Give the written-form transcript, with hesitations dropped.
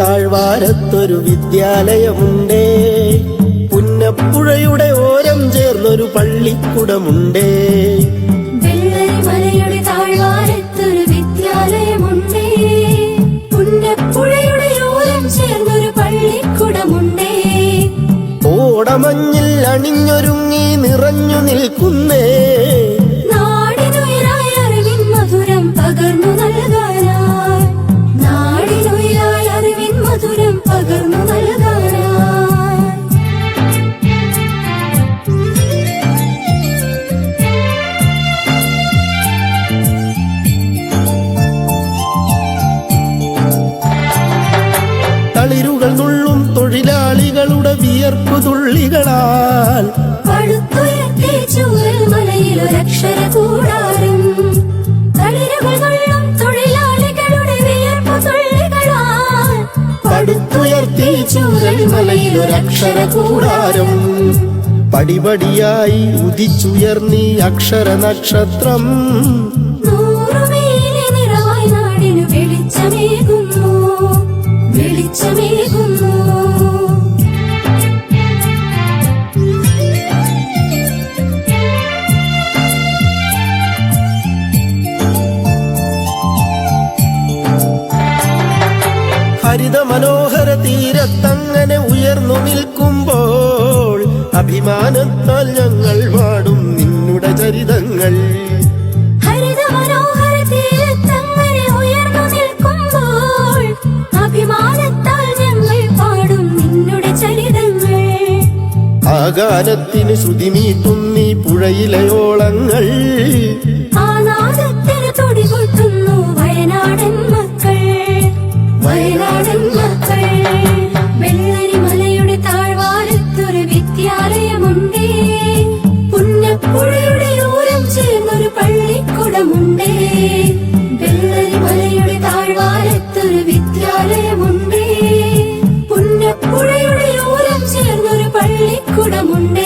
താഴ്വാരത്തൊരു വിദ്യാലയമുണ്ടേ, പുന്നപ്പുഴയുടെ ഓരം ചേർന്നൊരു പള്ളിക്കുടമുണ്ടേ. വെള്ളരിമലയുടെ താഴ്വാരത്തൊരു വിദ്യാലയമുണ്ടേ, പുന്നപ്പുഴയുടെ ഓരം ചേർന്നൊരു പള്ളിക്കുടമുണ്ടേ. ഓടമഞ്ഞിൽ അണിഞ്ഞൊരുങ്ങി നിറഞ്ഞു നിൽക്കുന്നേ, നാടിനുയരായി അറിവിൻ മധുരം പകർന്നു നൽകാനായി, നാടിനുയരായി അറിവിൻ മധുരം പകർന്നു നൽകാനായി. തളിരുകൾ നുള്ളും തൊഴിലാളികളുടെ വിയർപ്പുതുള്ളികളാൽ പടുത്തുയർത്തി ചൂരൽമലയിലൊരക്ഷര കൂടാരം, തളിരുകൾ നുള്ളും തൊഴിലാളികളുടെ വിയർപ്പുതുള്ളികളാൽ പടുത്തുയർത്തി ചൂരൽമലയിലൊരക്ഷര കൂടാരം. പടിപടിയായി ഉദിച്ചുയർന്നീ അക്ഷര നക്ഷത്രം, നൂറുമേനി നിറവായി നാടിനു വെളിച്ചമേകുന്നു, വെളിച്ചമേകുന്നു. ഹരിത മനോഹര തീരത്തങ്ങനെ ഉയർന്നു നിൽക്കുമ്പോൾ അഭിമാനത്താൽ ഞങ്ങൾ പാടും നിന്നുടെ ചരിതങ്ങൾ. ഹരിത മനോഹര തീരത്തങ്ങനെ ഉയർന്നു നിൽക്കുമ്പോൾ അഭിമാനത്താൽ ഞങ്ങൾ പാടും നിന്നുടെ ചരിതങ്ങൾ. ആ ഗാനത്തിന് ശ്രുതിമീട്ടുന്നീ പുഴയിലെ ഓളങ്ങൾ, ആ നാദത്തിന് തുടികൊട്ടുന്നു വയനാടൻ മക്കൾ, വയനാടൻ മക്കൾ. വെള്ളരിമലയുടെ താഴ്വാരത്തൊരു വിദ്യാലയമുണ്ടേ, പുന്നപ്പുഴയുടെ ഓരം ചേർന്നൊരു പള്ളിക്കുടമുണ്ടേ. വെള്ളരിമലയുടെ താഴ്വാരത്തൊരു വിദ്യാലയമുണ്ടേ, പുന്നപ്പുഴയുടെ ഓരം ചേർന്നൊരു പള്ളിക്കുടമുണ്ടേ.